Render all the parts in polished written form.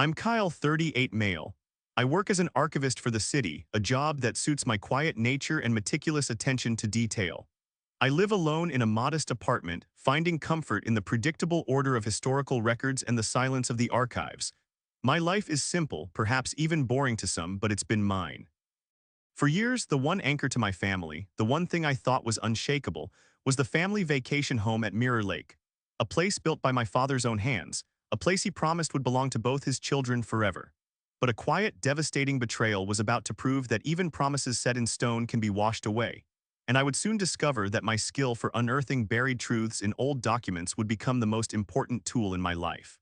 I'm Kyle, 38 male. I work as an archivist for the city, a job that suits my quiet nature and meticulous attention to detail. I live alone in a modest apartment, finding comfort in the predictable order of historical records and the silence of the archives. My life is simple, perhaps even boring to some, but it's been mine. For years, the one anchor to my family, the one thing I thought was unshakable, was the family vacation home at Mirror Lake, a place built by my father's own hands, a place he promised would belong to both his children forever. But a quiet, devastating betrayal was about to prove that even promises set in stone can be washed away, and I would soon discover that my skill for unearthing buried truths in old documents would become the most important tool in my life.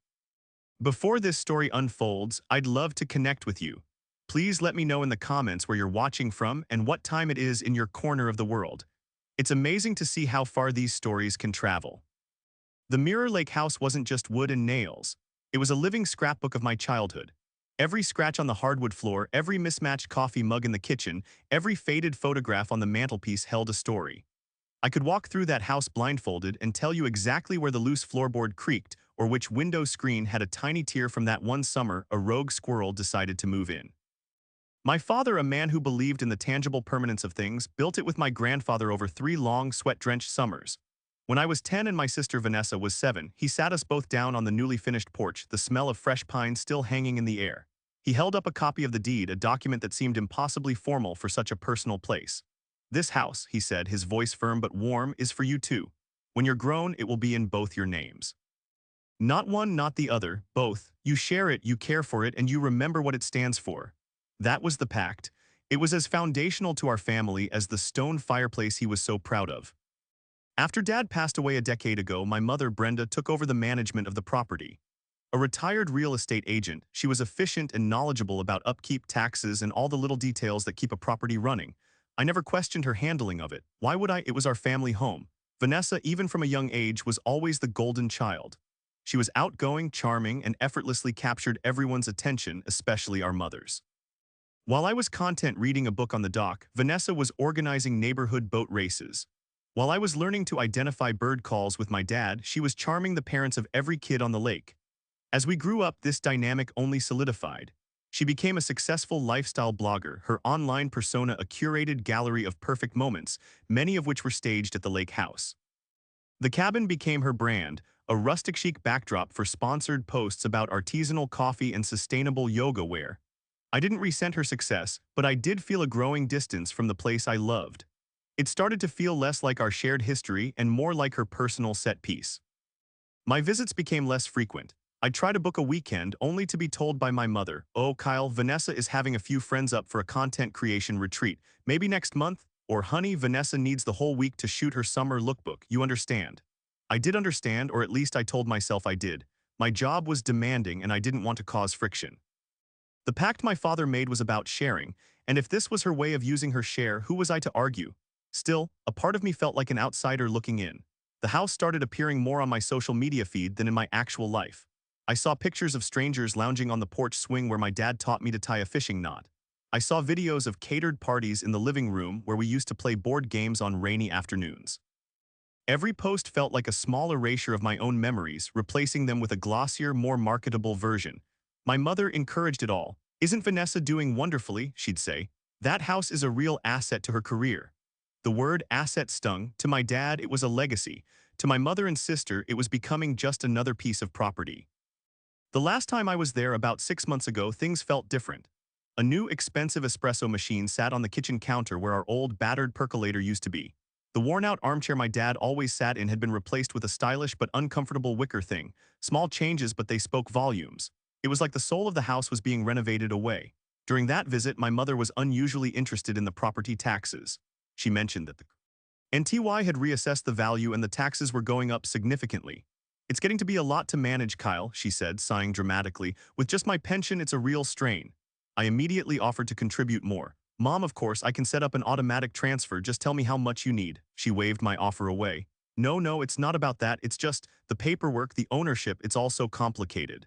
Before this story unfolds, I'd love to connect with you. Please let me know in the comments where you're watching from and what time it is in your corner of the world. It's amazing to see how far these stories can travel. The Mirror Lake house wasn't just wood and nails. It was a living scrapbook of my childhood. Every scratch on the hardwood floor, every mismatched coffee mug in the kitchen, every faded photograph on the mantelpiece held a story. I could walk through that house blindfolded and tell you exactly where the loose floorboard creaked or which window screen had a tiny tear from that one summer a rogue squirrel decided to move in. My father, a man who believed in the tangible permanence of things, built it with my grandfather over 3 long, sweat-drenched summers. When I was 10 and my sister Vanessa was 7, he sat us both down on the newly finished porch, the smell of fresh pine still hanging in the air. He held up a copy of the deed, a document that seemed impossibly formal for such a personal place. "This house," he said, his voice firm but warm, "is for you too. When you're grown, it will be in both your names. Not one, not the other, both. You share it, you care for it, and you remember what it stands for." That was the pact. It was as foundational to our family as the stone fireplace he was so proud of. After Dad passed away a decade ago, my mother, Brenda, took over the management of the property. A retired real estate agent, she was efficient and knowledgeable about upkeep, taxes, and all the little details that keep a property running. I never questioned her handling of it. Why would I? It was our family home. Vanessa, even from a young age, was always the golden child. She was outgoing, charming, and effortlessly captured everyone's attention, especially our mother's. While I was content reading a book on the dock, Vanessa was organizing neighborhood boat races. While I was learning to identify bird calls with my dad, she was charming the parents of every kid on the lake. As we grew up, this dynamic only solidified. She became a successful lifestyle blogger, her online persona a curated gallery of perfect moments, many of which were staged at the lake house. The cabin became her brand, a rustic chic backdrop for sponsored posts about artisanal coffee and sustainable yoga wear. I didn't resent her success, but I did feel a growing distance from the place I loved. It started to feel less like our shared history and more like her personal set piece. My visits became less frequent. I'd try to book a weekend only to be told by my mother, "Oh, Kyle, Vanessa is having a few friends up for a content creation retreat. Maybe next month?" Or, "Honey, Vanessa needs the whole week to shoot her summer lookbook. You understand?" I did understand, or at least I told myself I did. My job was demanding and I didn't want to cause friction. The pact my father made was about sharing, and if this was her way of using her share, who was I to argue? Still, a part of me felt like an outsider looking in. The house started appearing more on my social media feed than in my actual life. I saw pictures of strangers lounging on the porch swing where my dad taught me to tie a fishing knot. I saw videos of catered parties in the living room where we used to play board games on rainy afternoons. Every post felt like a small erasure of my own memories, replacing them with a glossier, more marketable version. My mother encouraged it all. "Isn't Vanessa doing wonderfully?" she'd say. That house is a real asset to her career. The word asset stung. To my dad, it was a legacy. To my mother and sister, it was becoming just another piece of property. The last time I was there, about 6 months ago, things felt different. A new expensive espresso machine sat on the kitchen counter where our old battered percolator used to be. The worn-out armchair my dad always sat in had been replaced with a stylish but uncomfortable wicker thing. Small changes, but they spoke volumes. It was like the soul of the house was being renovated away. During that visit, my mother was unusually interested in the property taxes. She mentioned that the NTY had reassessed the value and the taxes were going up significantly. "It's getting to be a lot to manage, Kyle," she said, sighing dramatically. "With just my pension, it's a real strain." I immediately offered to contribute more. "Mom, of course, I can set up an automatic transfer. Just tell me how much you need." She waved my offer away. No, it's not about that. It's just the paperwork, the ownership, it's all so complicated."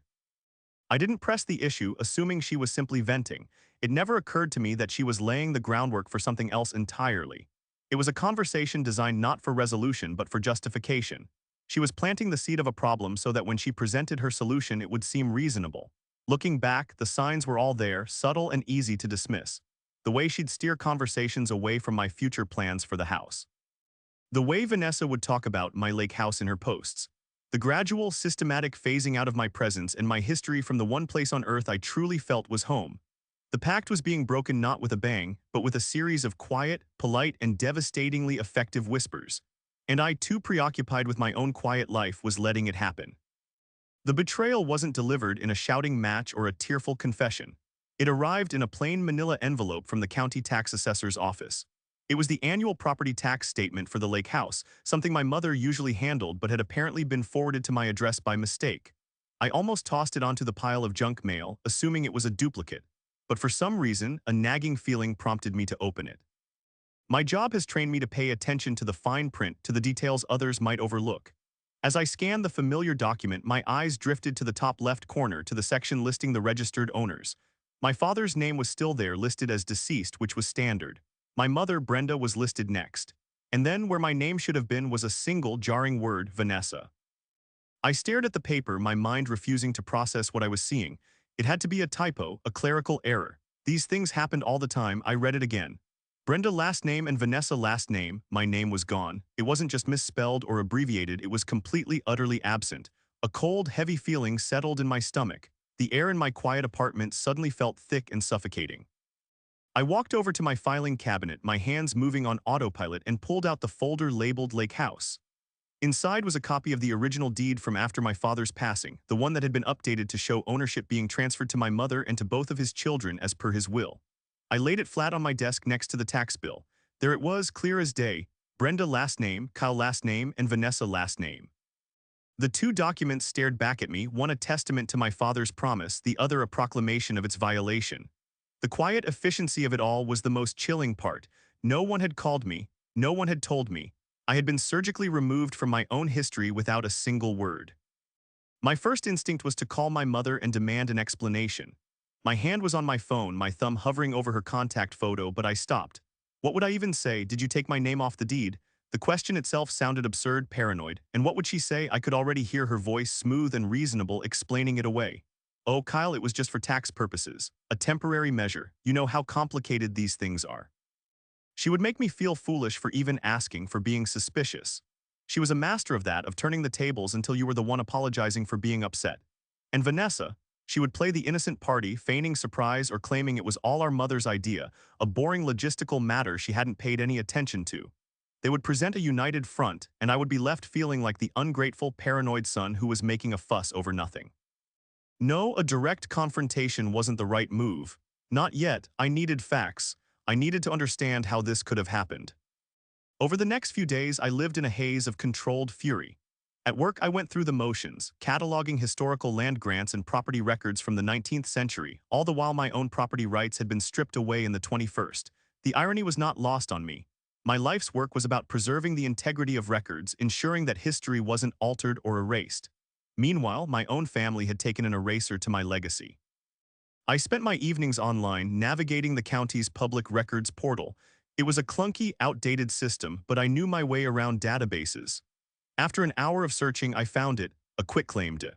I didn't press the issue, assuming she was simply venting. It never occurred to me that she was laying the groundwork for something else entirely. It was a conversation designed not for resolution but for justification. She was planting the seed of a problem so that when she presented her solution it would seem reasonable. Looking back, the signs were all there, subtle and easy to dismiss. The way she'd steer conversations away from my future plans for the house. The way Vanessa would talk about my lake house in her posts. The gradual, systematic phasing out of my presence and my history from the one place on earth I truly felt was home. The pact was being broken not with a bang, but with a series of quiet, polite, and devastatingly effective whispers. And I, too preoccupied with my own quiet life, was letting it happen. The betrayal wasn't delivered in a shouting match or a tearful confession. It arrived in a plain manila envelope from the county tax assessor's office. It was the annual property tax statement for the lake house, something my mother usually handled but had apparently been forwarded to my address by mistake. I almost tossed it onto the pile of junk mail, assuming it was a duplicate. But for some reason, a nagging feeling prompted me to open it. My job has trained me to pay attention to the fine print, to the details others might overlook. As I scanned the familiar document, my eyes drifted to the top left corner to the section listing the registered owners. My father's name was still there, listed as deceased, which was standard. My mother, Brenda, was listed next. And then where my name should have been was a single jarring word, Vanessa. I stared at the paper, my mind refusing to process what I was seeing. It had to be a typo, a clerical error. These things happened all the time. I read it again. Brenda last name and Vanessa last name. My name was gone. It wasn't just misspelled or abbreviated, it was completely, utterly absent. A cold, heavy feeling settled in my stomach. The air in my quiet apartment suddenly felt thick and suffocating. I walked over to my filing cabinet, my hands moving on autopilot, and pulled out the folder labeled Lake House. Inside was a copy of the original deed from after my father's passing, the one that had been updated to show ownership being transferred to my mother and to both of his children as per his will. I laid it flat on my desk next to the tax bill. There it was, clear as day. Brenda last name, Kyle last name, and Vanessa last name. The two documents stared back at me, one a testament to my father's promise, the other a proclamation of its violation. The quiet efficiency of it all was the most chilling part. No one had called me, no one had told me. I had been surgically removed from my own history without a single word. My first instinct was to call my mother and demand an explanation. My hand was on my phone, my thumb hovering over her contact photo, but I stopped. What would I even say? Did you take my name off the deed? The question itself sounded absurd, paranoid, and what would she say? I could already hear her voice, smooth and reasonable, explaining it away. Oh, Kyle, it was just for tax purposes. A temporary measure. You know how complicated these things are. She would make me feel foolish for even asking, for being suspicious. She was a master of that, of turning the tables until you were the one apologizing for being upset. And Vanessa, she would play the innocent party, feigning surprise or claiming it was all our mother's idea, a boring logistical matter she hadn't paid any attention to. They would present a united front, and I would be left feeling like the ungrateful, paranoid son who was making a fuss over nothing. No, a direct confrontation wasn't the right move. Not yet. I needed facts. I needed to understand how this could have happened. Over the next few days, I lived in a haze of controlled fury. At work, I went through the motions, cataloging historical land grants and property records from the 19th century, all the while my own property rights had been stripped away in the 21st. The irony was not lost on me. My life's work was about preserving the integrity of records, ensuring that history wasn't altered or erased. Meanwhile, my own family had taken an eraser to my legacy. I spent my evenings online navigating the county's public records portal. It was a clunky, outdated system, but I knew my way around databases. After an hour of searching, I found it, a quitclaim deed.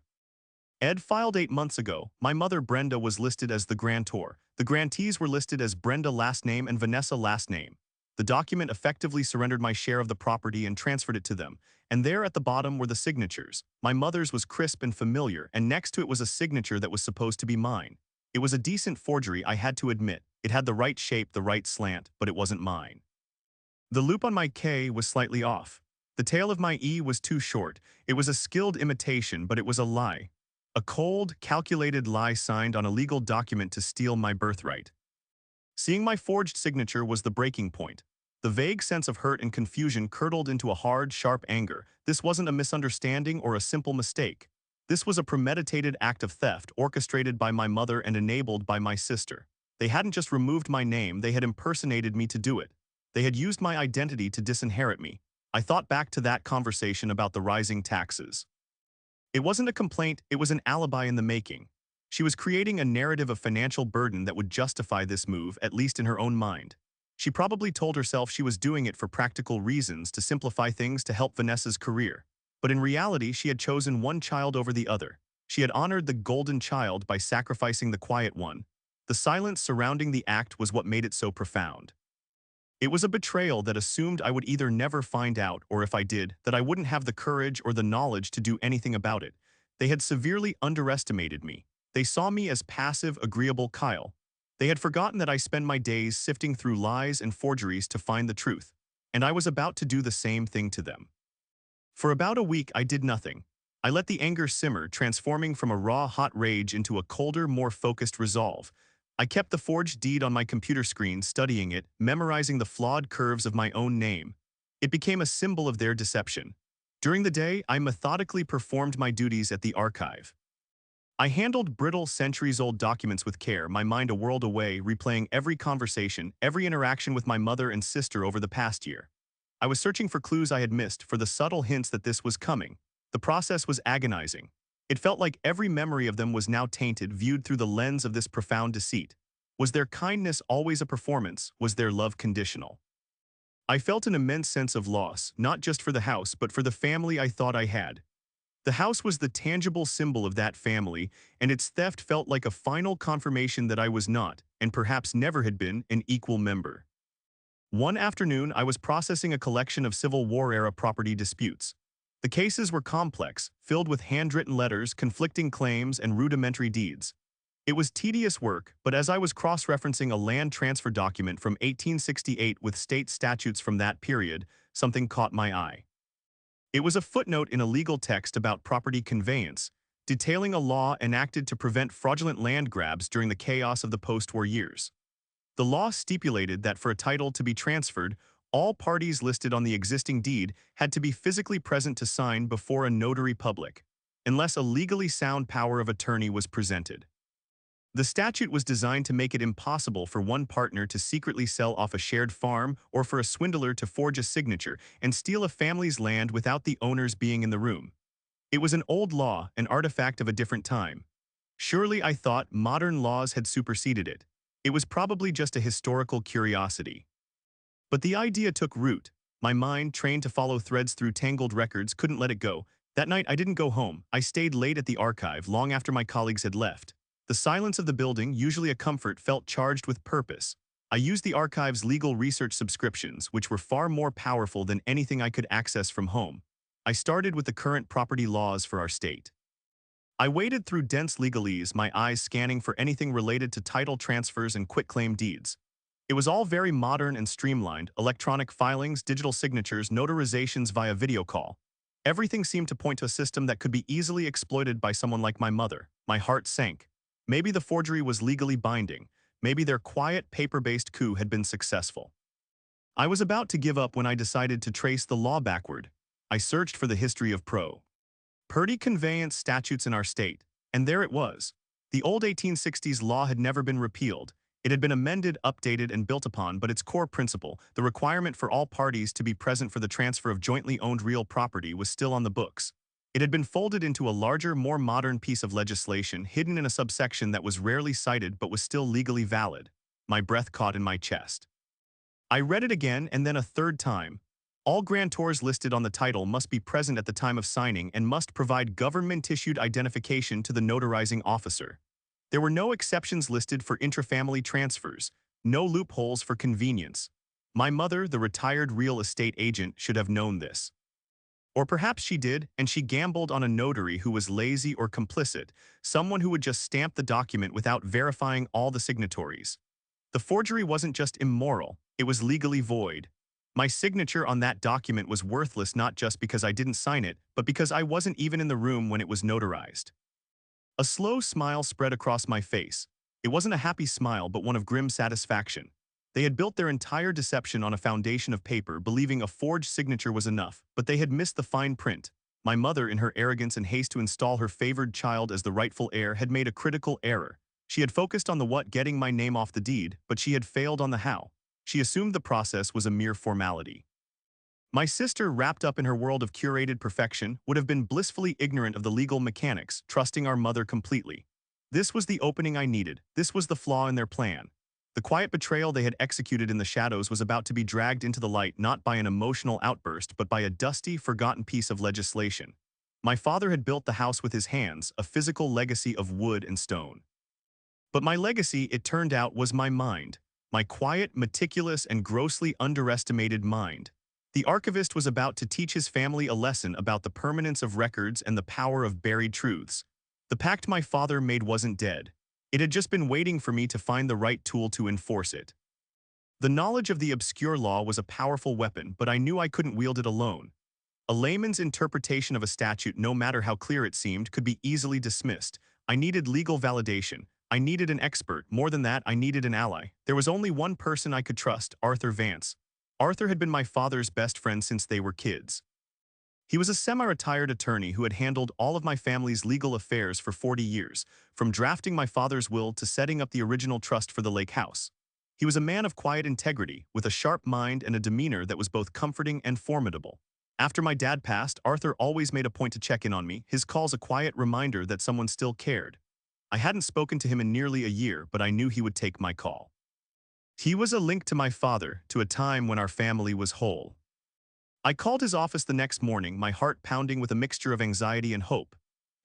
Ed filed 8 months ago. My mother, Brenda, was listed as the grantor. The grantees were listed as Brenda last name and Vanessa last name. The document effectively surrendered my share of the property and transferred it to them. And there at the bottom were the signatures. My mother's was crisp and familiar, and next to it was a signature that was supposed to be mine. It was a decent forgery, I had to admit. It had the right shape, the right slant, but it wasn't mine. The loop on my K was slightly off. The tail of my E was too short. It was a skilled imitation, but it was a lie. A cold, calculated lie signed on a legal document to steal my birthright. Seeing my forged signature was the breaking point. The vague sense of hurt and confusion curdled into a hard, sharp anger. This wasn't a misunderstanding or a simple mistake. This was a premeditated act of theft, orchestrated by my mother and enabled by my sister. They hadn't just removed my name, they had impersonated me to do it. They had used my identity to disinherit me. I thought back to that conversation about the rising taxes. It wasn't a complaint, it was an alibi in the making. She was creating a narrative of financial burden that would justify this move, at least in her own mind. She probably told herself she was doing it for practical reasons, to simplify things, to help Vanessa's career. But in reality, she had chosen one child over the other. She had honored the golden child by sacrificing the quiet one. The silence surrounding the act was what made it so profound. It was a betrayal that assumed I would either never find out, or if I did, that I wouldn't have the courage or the knowledge to do anything about it. They had severely underestimated me. They saw me as passive, agreeable Kyle. They had forgotten that I spend my days sifting through lies and forgeries to find the truth, and I was about to do the same thing to them. For about a week, I did nothing. I let the anger simmer, transforming from a raw, hot rage into a colder, more focused resolve. I kept the forged deed on my computer screen, studying it, memorizing the flawed curves of my own name. It became a symbol of their deception. During the day, I methodically performed my duties at the archive. I handled brittle, centuries-old documents with care, my mind a world away, replaying every conversation, every interaction with my mother and sister over the past year. I was searching for clues I had missed, for the subtle hints that this was coming. The process was agonizing. It felt like every memory of them was now tainted, viewed through the lens of this profound deceit. Was their kindness always a performance? Was their love conditional? I felt an immense sense of loss, not just for the house, but for the family I thought I had. The house was the tangible symbol of that family, and its theft felt like a final confirmation that I was not, and perhaps never had been, an equal member. One afternoon, I was processing a collection of Civil War-era property disputes. The cases were complex, filled with handwritten letters, conflicting claims, and rudimentary deeds. It was tedious work, but as I was cross-referencing a land transfer document from 1868 with state statutes from that period, something caught my eye. It was a footnote in a legal text about property conveyance, detailing a law enacted to prevent fraudulent land grabs during the chaos of the post-war years. The law stipulated that for a title to be transferred, all parties listed on the existing deed had to be physically present to sign before a notary public, unless a legally sound power of attorney was presented. The statute was designed to make it impossible for one partner to secretly sell off a shared farm or for a swindler to forge a signature and steal a family's land without the owners being in the room. It was an old law, an artifact of a different time. Surely, I thought, modern laws had superseded it. It was probably just a historical curiosity. But the idea took root. My mind, trained to follow threads through tangled records, couldn't let it go. That night, I didn't go home. I stayed late at the archive, long after my colleagues had left. The silence of the building, usually a comfort, felt charged with purpose. I used the archive's legal research subscriptions, which were far more powerful than anything I could access from home. I started with the current property laws for our state. I waded through dense legalese, my eyes scanning for anything related to title transfers and quitclaim deeds. It was all very modern and streamlined: electronic filings, digital signatures, notarizations via video call. Everything seemed to point to a system that could be easily exploited by someone like my mother. My heart sank. Maybe the forgery was legally binding. Maybe their quiet, paper-based coup had been successful. I was about to give up when I decided to trace the law backward. I searched for the history of property conveyance statutes in our state, and there it was. The old 1860s law had never been repealed. It had been amended, updated, and built upon, but its core principle, the requirement for all parties to be present for the transfer of jointly owned real property, was still on the books. It had been folded into a larger, more modern piece of legislation, hidden in a subsection that was rarely cited but was still legally valid. My breath caught in my chest. I read it again and then a third time. All grantors listed on the title must be present at the time of signing and must provide government-issued identification to the notarizing officer. There were no exceptions listed for intrafamily transfers, no loopholes for convenience. My mother, the retired real estate agent, should have known this. Or perhaps she did, and she gambled on a notary who was lazy or complicit, someone who would just stamp the document without verifying all the signatories. The forgery wasn't just immoral, it was legally void. My signature on that document was worthless not just because I didn't sign it, but because I wasn't even in the room when it was notarized. A slow smile spread across my face. It wasn't a happy smile, but one of grim satisfaction. They had built their entire deception on a foundation of paper, believing a forged signature was enough, but they had missed the fine print. My mother, in her arrogance and haste to install her favored child as the rightful heir, had made a critical error. She had focused on the what, getting my name off the deed, but she had failed on the how. She assumed the process was a mere formality. My sister, wrapped up in her world of curated perfection, would have been blissfully ignorant of the legal mechanics, trusting our mother completely. This was the opening I needed. This was the flaw in their plan. The quiet betrayal they had executed in the shadows was about to be dragged into the light, not by an emotional outburst but by a dusty, forgotten piece of legislation. My father had built the house with his hands, a physical legacy of wood and stone. But my legacy, it turned out, was my mind. My quiet, meticulous, and grossly underestimated mind. The archivist was about to teach his family a lesson about the permanence of records and the power of buried truths. The pact my father made wasn't dead. It had just been waiting for me to find the right tool to enforce it. The knowledge of the obscure law was a powerful weapon, but I knew I couldn't wield it alone. A layman's interpretation of a statute, no matter how clear it seemed, could be easily dismissed. I needed legal validation. I needed an expert. More than that, I needed an ally. There was only one person I could trust, Arthur Vance. Arthur had been my father's best friend since they were kids. He was a semi-retired attorney who had handled all of my family's legal affairs for 40 years, from drafting my father's will to setting up the original trust for the lake house. He was a man of quiet integrity, with a sharp mind and a demeanor that was both comforting and formidable. After my dad passed, Arthur always made a point to check in on me, his calls a quiet reminder that someone still cared. I hadn't spoken to him in nearly a year, but I knew he would take my call. He was a link to my father, to a time when our family was whole. I called his office the next morning, my heart pounding with a mixture of anxiety and hope.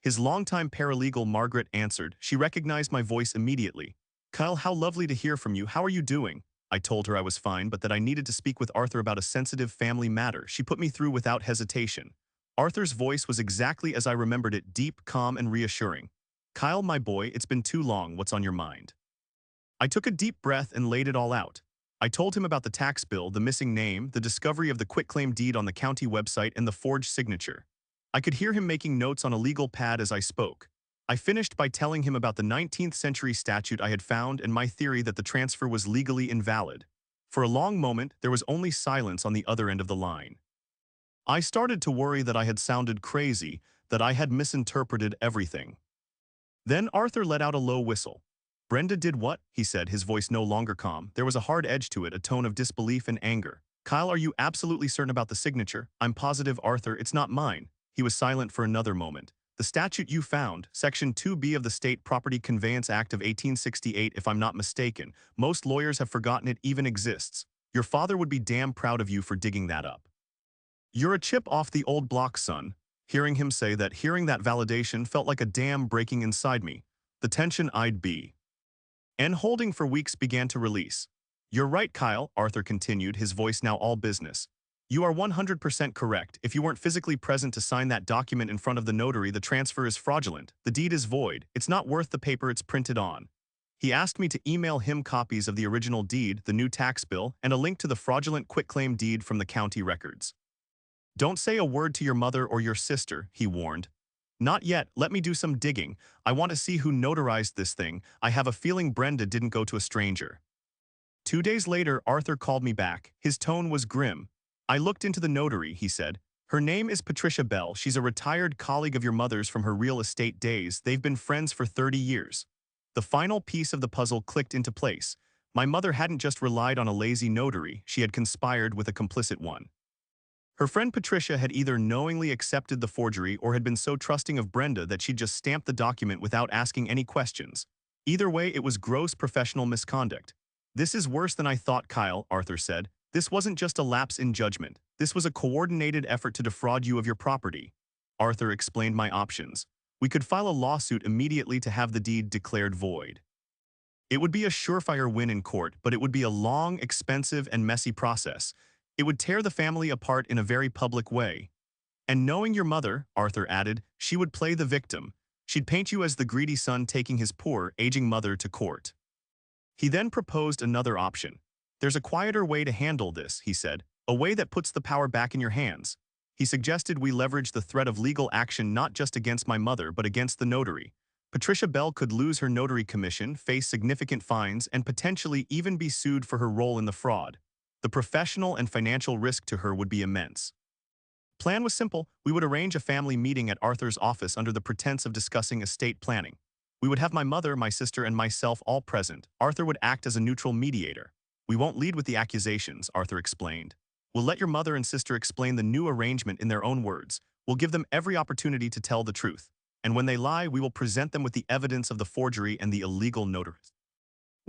His longtime paralegal Margaret answered. She recognized my voice immediately. "Kyle, how lovely to hear from you. How are you doing?" I told her I was fine, but that I needed to speak with Arthur about a sensitive family matter. She put me through without hesitation. Arthur's voice was exactly as I remembered it, deep, calm, and reassuring. "Kyle, my boy, it's been too long. What's on your mind?" I took a deep breath and laid it all out. I told him about the tax bill, the missing name, the discovery of the quitclaim deed on the county website, and the forged signature. I could hear him making notes on a legal pad as I spoke. I finished by telling him about the 19th century statute I had found and my theory that the transfer was legally invalid. For a long moment, there was only silence on the other end of the line. I started to worry that I had sounded crazy, that I had misinterpreted everything. Then Arthur let out a low whistle. "Brenda did what?" he said, his voice no longer calm. There was a hard edge to it, a tone of disbelief and anger. "Kyle, are you absolutely certain about the signature?" "I'm positive, Arthur, it's not mine." He was silent for another moment. "The statute you found, Section 2B of the State Property Conveyance Act of 1868, if I'm not mistaken. Most lawyers have forgotten it even exists. Your father would be damn proud of you for digging that up. You're a chip off the old block, son." Hearing him say that, hearing that validation felt like a dam breaking inside me. The tension I'd be and holding for weeks began to release. "You're right, Kyle," Arthur continued, his voice now all business. "You are 100% correct. If you weren't physically present to sign that document in front of the notary, the transfer is fraudulent. The deed is void. It's not worth the paper it's printed on." He asked me to email him copies of the original deed, the new tax bill, and a link to the fraudulent quitclaim deed from the county records. "Don't say a word to your mother or your sister," he warned. "Not yet. Let me do some digging. I want to see who notarized this thing. I have a feeling Brenda didn't go to a stranger." 2 days later, Arthur called me back. His tone was grim. "I looked into the notary," he said. "Her name is Patricia Bell. She's a retired colleague of your mother's from her real estate days. They've been friends for 30 years. The final piece of the puzzle clicked into place. My mother hadn't just relied on a lazy notary. She had conspired with a complicit one. Her friend Patricia had either knowingly accepted the forgery or had been so trusting of Brenda that she'd just stamped the document without asking any questions. Either way, it was gross professional misconduct. "This is worse than I thought, Kyle," Arthur said. "This wasn't just a lapse in judgment. This was a coordinated effort to defraud you of your property." Arthur explained my options. We could file a lawsuit immediately to have the deed declared void. It would be a surefire win in court, but it would be a long, expensive, and messy process. It would tear the family apart in a very public way. "And knowing your mother," Arthur added, "she would play the victim. She'd paint you as the greedy son taking his poor, aging mother to court." He then proposed another option. "There's a quieter way to handle this," he said, "a way that puts the power back in your hands." He suggested we leverage the threat of legal action not just against my mother but against the notary. Patricia Bell could lose her notary commission, face significant fines, and potentially even be sued for her role in the fraud. The professional and financial risk to her would be immense. Plan was simple. We would arrange a family meeting at Arthur's office under the pretense of discussing estate planning. We would have my mother, my sister, and myself all present. Arthur would act as a neutral mediator. "We won't lead with the accusations," Arthur explained. "We'll let your mother and sister explain the new arrangement in their own words. We'll give them every opportunity to tell the truth. And when they lie, we will present them with the evidence of the forgery and the illegal notary.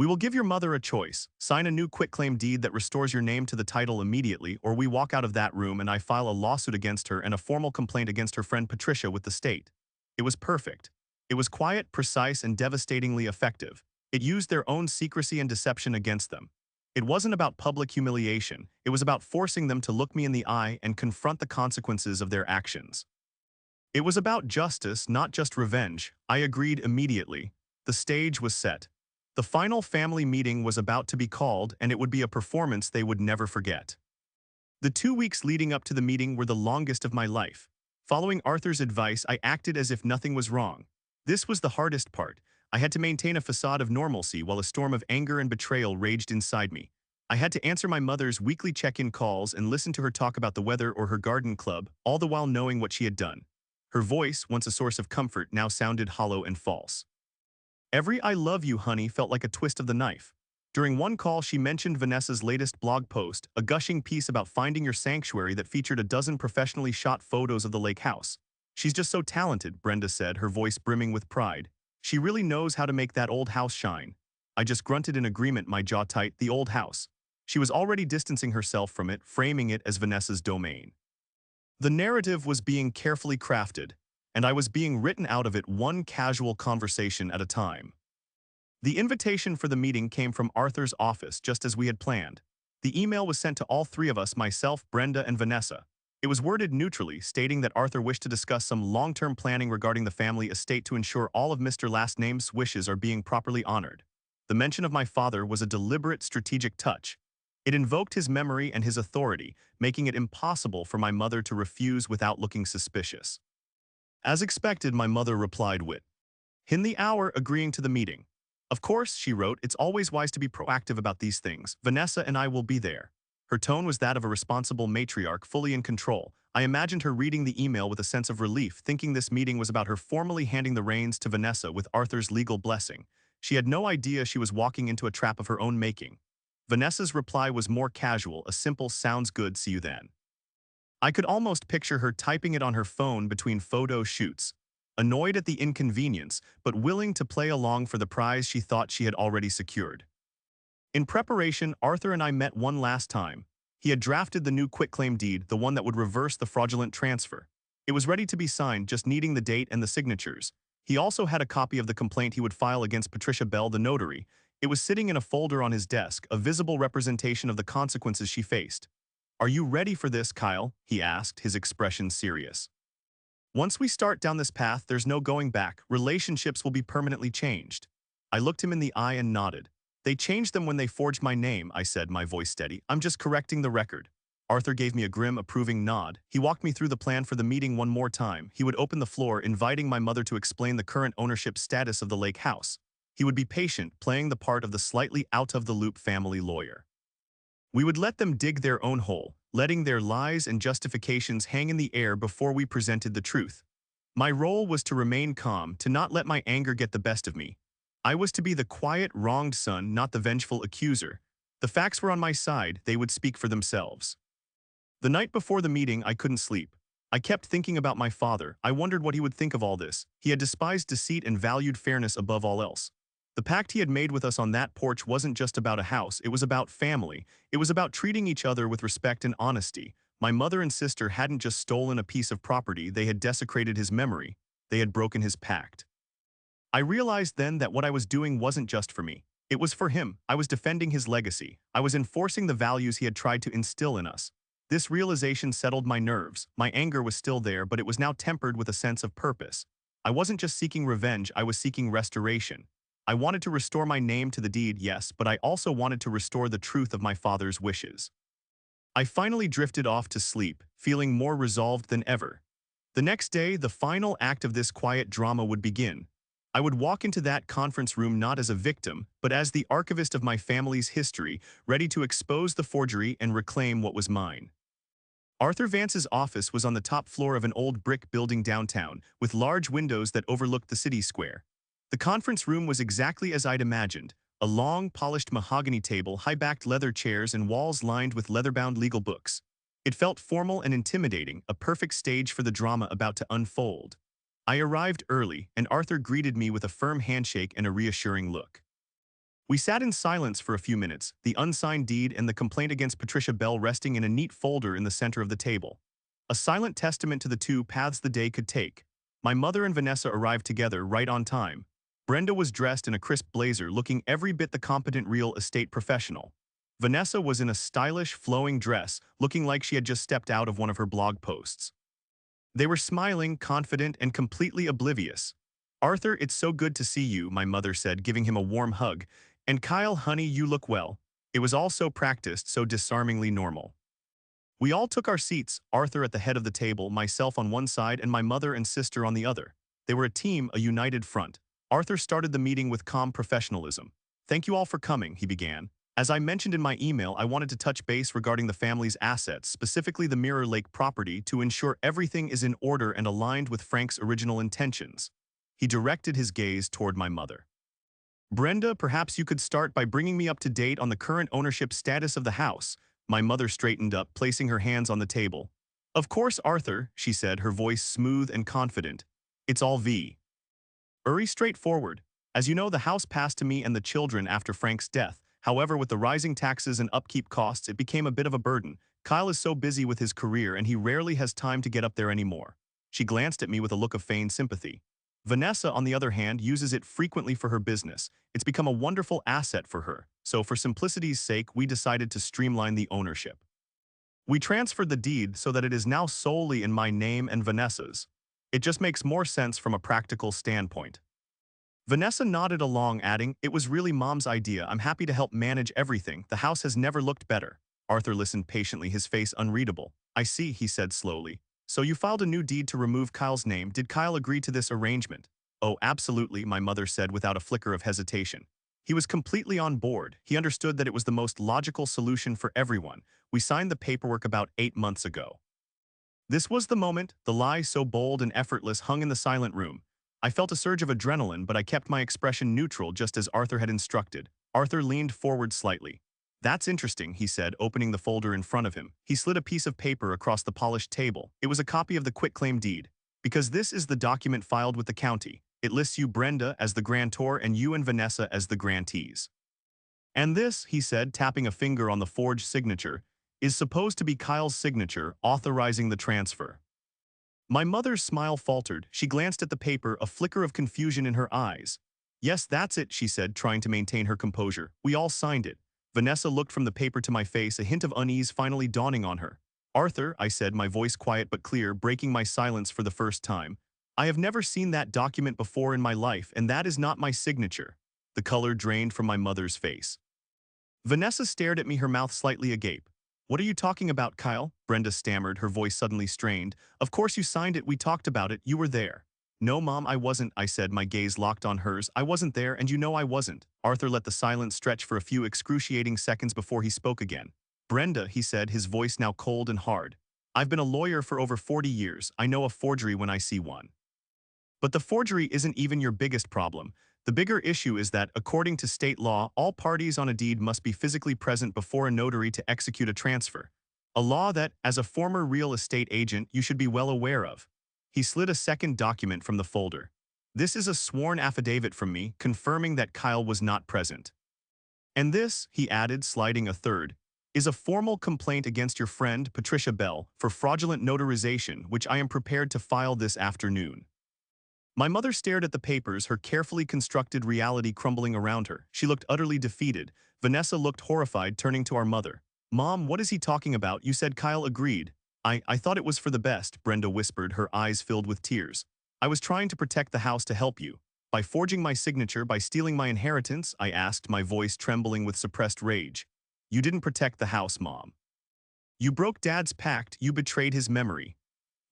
We will give your mother a choice. Sign a new quitclaim deed that restores your name to the title immediately, or we walk out of that room and I file a lawsuit against her and a formal complaint against her friend Patricia with the state. It was perfect. It was quiet, precise, and devastatingly effective. It used their own secrecy and deception against them. It wasn't about public humiliation. It was about forcing them to look me in the eye and confront the consequences of their actions. It was about justice, not just revenge. I agreed immediately. The stage was set. The final family meeting was about to be called, and it would be a performance they would never forget. The 2 weeks leading up to the meeting were the longest of my life. Following Arthur's advice, I acted as if nothing was wrong. This was the hardest part. I had to maintain a facade of normalcy while a storm of anger and betrayal raged inside me. I had to answer my mother's weekly check-in calls and listen to her talk about the weather or her garden club, all the while knowing what she had done. Her voice, once a source of comfort, now sounded hollow and false. Every "I love you, honey" felt like a twist of the knife. During one call, she mentioned Vanessa's latest blog post, a gushing piece about finding your sanctuary that featured a dozen professionally shot photos of the lake house. "She's just so talented," Brenda said, her voice brimming with pride. "She really knows how to make that old house shine." I just grunted in agreement, my jaw tight. The old house. She was already distancing herself from it, framing it as Vanessa's domain. The narrative was being carefully crafted, and I was being written out of it one casual conversation at a time. The invitation for the meeting came from Arthur's office just as we had planned. The email was sent to all three of us, myself, Brenda, and Vanessa. It was worded neutrally, stating that Arthur wished to discuss some long-term planning regarding the family estate to ensure all of Mr. Last Name's wishes are being properly honored. The mention of my father was a deliberate, strategic touch. It invoked his memory and his authority, making it impossible for my mother to refuse without looking suspicious. As expected, my mother replied within the hour, agreeing to the meeting. "Of course," she wrote, "it's always wise to be proactive about these things. Vanessa and I will be there." Her tone was that of a responsible matriarch, fully in control. I imagined her reading the email with a sense of relief, thinking this meeting was about her formally handing the reins to Vanessa with Arthur's legal blessing. She had no idea she was walking into a trap of her own making. Vanessa's reply was more casual, a simple "sounds good, see you then." I could almost picture her typing it on her phone between photo shoots, annoyed at the inconvenience, but willing to play along for the prize she thought she had already secured. In preparation, Arthur and I met one last time. He had drafted the new quitclaim deed, the one that would reverse the fraudulent transfer. It was ready to be signed, just needing the date and the signatures. He also had a copy of the complaint he would file against Patricia Bell, the notary. It was sitting in a folder on his desk, a visible representation of the consequences she faced. "Are you ready for this, Kyle?" he asked, his expression serious. "Once we start down this path, there's no going back. Relationships will be permanently changed." I looked him in the eye and nodded. "They changed them when they forged my name," I said, my voice steady. "I'm just correcting the record." Arthur gave me a grim, approving nod. He walked me through the plan for the meeting one more time. He would open the floor, inviting my mother to explain the current ownership status of the lake house. He would be patient, playing the part of the slightly out-of-the-loop family lawyer. We would let them dig their own hole, letting their lies and justifications hang in the air before we presented the truth. My role was to remain calm, to not let my anger get the best of me. I was to be the quiet, wronged son, not the vengeful accuser. The facts were on my side, they would speak for themselves. The night before the meeting, I couldn't sleep. I kept thinking about my father. I wondered what he would think of all this. He had despised deceit and valued fairness above all else. The pact he had made with us on that porch wasn't just about a house, it was about family. It was about treating each other with respect and honesty. My mother and sister hadn't just stolen a piece of property, they had desecrated his memory. They had broken his pact. I realized then that what I was doing wasn't just for me. It was for him. I was defending his legacy. I was enforcing the values he had tried to instill in us. This realization settled my nerves. My anger was still there, but it was now tempered with a sense of purpose. I wasn't just seeking revenge, I was seeking restoration. I wanted to restore my name to the deed, yes, but I also wanted to restore the truth of my father's wishes. I finally drifted off to sleep, feeling more resolved than ever. The next day, the final act of this quiet drama would begin. I would walk into that conference room not as a victim, but as the archivist of my family's history, ready to expose the forgery and reclaim what was mine. Arthur Vance's office was on the top floor of an old brick building downtown, with large windows that overlooked the city square. The conference room was exactly as I'd imagined, a long, polished mahogany table, high-backed leather chairs, and walls lined with leather-bound legal books. It felt formal and intimidating, a perfect stage for the drama about to unfold. I arrived early, and Arthur greeted me with a firm handshake and a reassuring look. We sat in silence for a few minutes, the unsigned deed and the complaint against Patricia Bell resting in a neat folder in the center of the table. A silent testament to the two paths the day could take. My mother and Vanessa arrived together right on time. Brenda was dressed in a crisp blazer, looking every bit the competent real estate professional. Vanessa was in a stylish, flowing dress, looking like she had just stepped out of one of her blog posts. They were smiling, confident, and completely oblivious. "Arthur, it's so good to see you," my mother said, giving him a warm hug. "And Kyle, honey, you look well." It was all so practiced, so disarmingly normal. We all took our seats, Arthur at the head of the table, myself on one side, and my mother and sister on the other. They were a team, a united front. Arthur started the meeting with calm professionalism. "Thank you all for coming," he began. "As I mentioned in my email, I wanted to touch base regarding the family's assets, specifically the Mirror Lake property, to ensure everything is in order and aligned with Frank's original intentions." He directed his gaze toward my mother. "Brenda, perhaps you could start by bringing me up to date on the current ownership status of the house." My mother straightened up, placing her hands on the table. "Of course, Arthur," she said, her voice smooth and confident. "It's all very straightforward. As you know, the house passed to me and the children after Frank's death. However, with the rising taxes and upkeep costs, it became a bit of a burden. Kyle is so busy with his career and he rarely has time to get up there anymore." She glanced at me with a look of feigned sympathy. "Vanessa, on the other hand, uses it frequently for her business. It's become a wonderful asset for her. So for simplicity's sake, we decided to streamline the ownership. We transferred the deed so that it is now solely in my name and Vanessa's. It just makes more sense from a practical standpoint." Vanessa nodded along, adding, "It was really Mom's idea. I'm happy to help manage everything. The house has never looked better." Arthur listened patiently, his face unreadable. "I see," he said slowly. "So you filed a new deed to remove Kyle's name. Did Kyle agree to this arrangement?" "Oh, absolutely," my mother said without a flicker of hesitation. "He was completely on board. He understood that it was the most logical solution for everyone. We signed the paperwork about 8 months ago." This was the moment, the lie so bold and effortless hung in the silent room. I felt a surge of adrenaline, but I kept my expression neutral just as Arthur had instructed. Arthur leaned forward slightly. "That's interesting," he said, opening the folder in front of him. He slid a piece of paper across the polished table. It was a copy of the quitclaim deed. "Because this is the document filed with the county. It lists you, Brenda, as the grantor and you and Vanessa as the grantees. And this," he said, tapping a finger on the forged signature, "is supposed to be Kyle's signature, authorizing the transfer." My mother's smile faltered. She glanced at the paper, a flicker of confusion in her eyes. "Yes, that's it," she said, trying to maintain her composure. "We all signed it." Vanessa looked from the paper to my face, a hint of unease finally dawning on her. "Arthur," I said, my voice quiet but clear, breaking my silence for the first time. "I have never seen that document before in my life, and that is not my signature." The color drained from my mother's face. Vanessa stared at me, her mouth slightly agape. "What are you talking about, Kyle?" Brenda stammered, her voice suddenly strained. "Of course you signed it, we talked about it, you were there." "No, Mom, I wasn't," I said, my gaze locked on hers. "I wasn't there, and you know I wasn't." Arthur let the silence stretch for a few excruciating seconds before he spoke again. "Brenda," he said, his voice now cold and hard. "I've been a lawyer for over 40 years. I know a forgery when I see one. But the forgery isn't even your biggest problem. The bigger issue is that, according to state law, all parties on a deed must be physically present before a notary to execute a transfer. A law that, as a former real estate agent, you should be well aware of." He slid a second document from the folder. "This is a sworn affidavit from me, confirming that Kyle was not present. And this," he added, sliding a third, "is a formal complaint against your friend, Patricia Bell, for fraudulent notarization, which I am prepared to file this afternoon." My mother stared at the papers, her carefully constructed reality crumbling around her. She looked utterly defeated. Vanessa looked horrified, turning to our mother. "Mom, what is he talking about? You said Kyle agreed." I thought it was for the best," Brenda whispered, her eyes filled with tears. "I was trying to protect the house to help you. By forging my signature, by stealing my inheritance?" I asked, my voice trembling with suppressed rage. "You didn't protect the house, Mom. You broke Dad's pact, you betrayed his memory."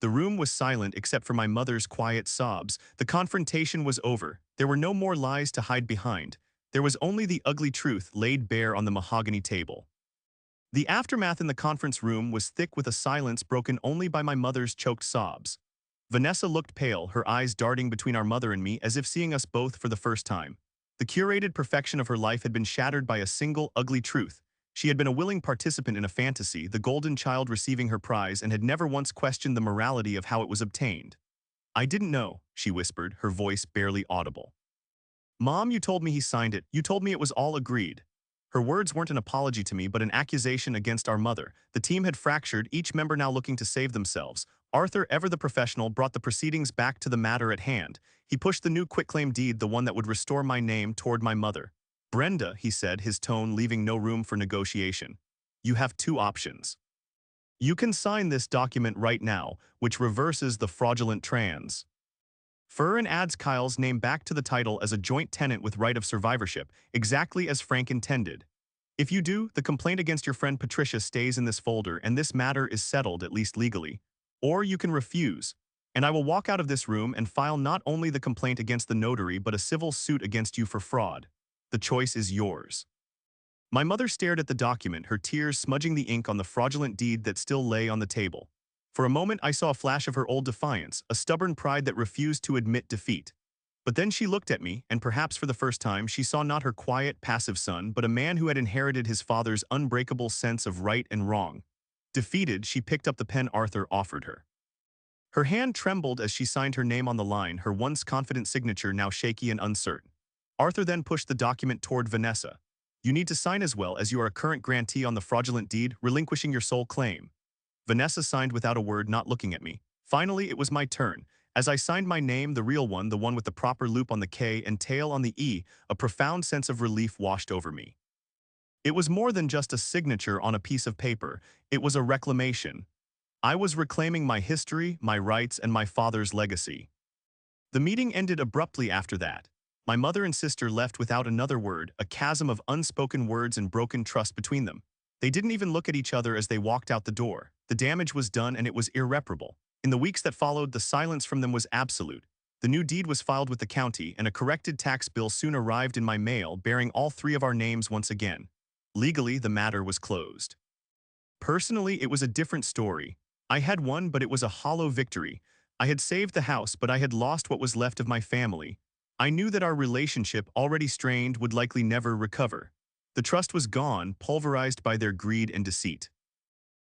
The room was silent except for my mother's quiet sobs. The confrontation was over. There were no more lies to hide behind. There was only the ugly truth laid bare on the mahogany table. The aftermath in the conference room was thick with a silence broken only by my mother's choked sobs. Vanessa looked pale, her eyes darting between our mother and me as if seeing us both for the first time. The curated perfection of her life had been shattered by a single ugly truth. She had been a willing participant in a fantasy, the golden child receiving her prize, and had never once questioned the morality of how it was obtained. "I didn't know," she whispered, her voice barely audible. Mom, you told me he signed it. You told me it was all agreed. Her words weren't an apology to me, but an accusation against our mother. The team had fractured, each member now looking to save themselves. Arthur, ever the professional, brought the proceedings back to the matter at hand. He pushed the new quitclaim deed, the one that would restore my name, toward my mother. Brenda, he said, his tone leaving no room for negotiation. You have two options. You can sign this document right now, which reverses the fraudulent trans. Fur and adds Kyle's name back to the title as a joint tenant with right of survivorship, exactly as Frank intended. If you do, the complaint against your friend Patricia stays in this folder and this matter is settled, at least legally. Or you can refuse, and I will walk out of this room and file not only the complaint against the notary but a civil suit against you for fraud. The choice is yours. My mother stared at the document, her tears smudging the ink on the fraudulent deed that still lay on the table. For a moment I saw a flash of her old defiance, a stubborn pride that refused to admit defeat. But then she looked at me, and perhaps for the first time she saw not her quiet, passive son, but a man who had inherited his father's unbreakable sense of right and wrong. Defeated, she picked up the pen Arthur offered her. Her hand trembled as she signed her name on the line, her once confident signature now shaky and uncertain. Arthur then pushed the document toward Vanessa. You need to sign as well, as you are a current grantee on the fraudulent deed, relinquishing your sole claim. Vanessa signed without a word, not looking at me. Finally, it was my turn. As I signed my name, the real one, the one with the proper loop on the K and tail on the E, a profound sense of relief washed over me. It was more than just a signature on a piece of paper. It was a reclamation. I was reclaiming my history, my rights, and my father's legacy. The meeting ended abruptly after that. My mother and sister left without another word, a chasm of unspoken words and broken trust between them. They didn't even look at each other as they walked out the door. The damage was done and it was irreparable. In the weeks that followed, the silence from them was absolute. The new deed was filed with the county, and a corrected tax bill soon arrived in my mail bearing all three of our names once again. Legally, the matter was closed. Personally, it was a different story. I had won, but it was a hollow victory. I had saved the house, but I had lost what was left of my family. I knew that our relationship, already strained, would likely never recover. The trust was gone, pulverized by their greed and deceit.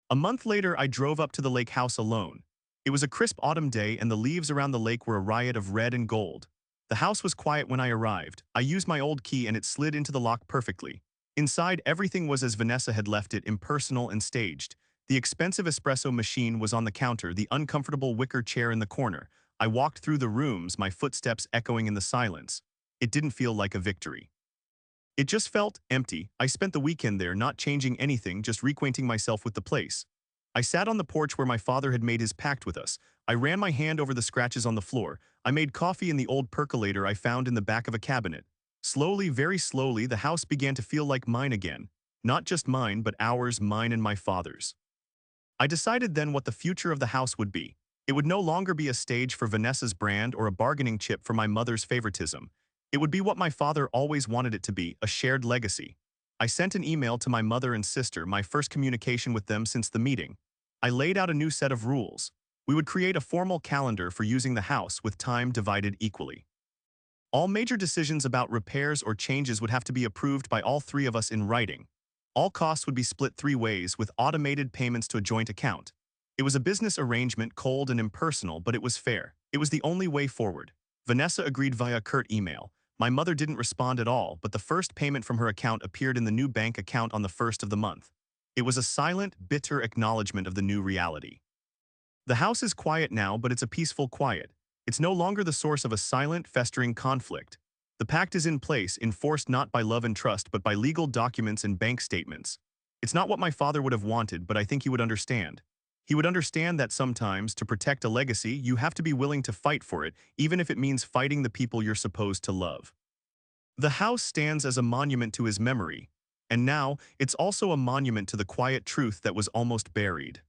A month later, I drove up to the lake house alone. It was a crisp autumn day, and the leaves around the lake were a riot of red and gold. The house was quiet when I arrived. I used my old key and it slid into the lock perfectly. Inside, everything was as Vanessa had left it, impersonal and staged. The expensive espresso machine was on the counter, the uncomfortable wicker chair in the corner. I walked through the rooms, my footsteps echoing in the silence. It didn't feel like a victory. It just felt empty. I spent the weekend there, not changing anything, just reacquainting myself with the place. I sat on the porch where my father had made his pact with us. I ran my hand over the scratches on the floor. I made coffee in the old percolator I found in the back of a cabinet. Slowly, very slowly, the house began to feel like mine again. Not just mine, but ours, mine and my father's. I decided then what the future of the house would be. It would no longer be a stage for Vanessa's brand or a bargaining chip for my mother's favoritism. It would be what my father always wanted it to be, a shared legacy. I sent an email to my mother and sister, my first communication with them since the meeting. I laid out a new set of rules. We would create a formal calendar for using the house with time divided equally. All major decisions about repairs or changes would have to be approved by all three of us in writing. All costs would be split three ways with automated payments to a joint account. It was a business arrangement, cold and impersonal, but it was fair. It was the only way forward. Vanessa agreed via curt email. My mother didn't respond at all, but the first payment from her account appeared in the new bank account on the first of the month. It was a silent, bitter acknowledgement of the new reality. The house is quiet now, but it's a peaceful quiet. It's no longer the source of a silent, festering conflict. The pact is in place, enforced not by love and trust, but by legal documents and bank statements. It's not what my father would have wanted, but I think he would understand. He would understand that sometimes, to protect a legacy, you have to be willing to fight for it, even if it means fighting the people you're supposed to love. The house stands as a monument to his memory, and now it's also a monument to the quiet truth that was almost buried.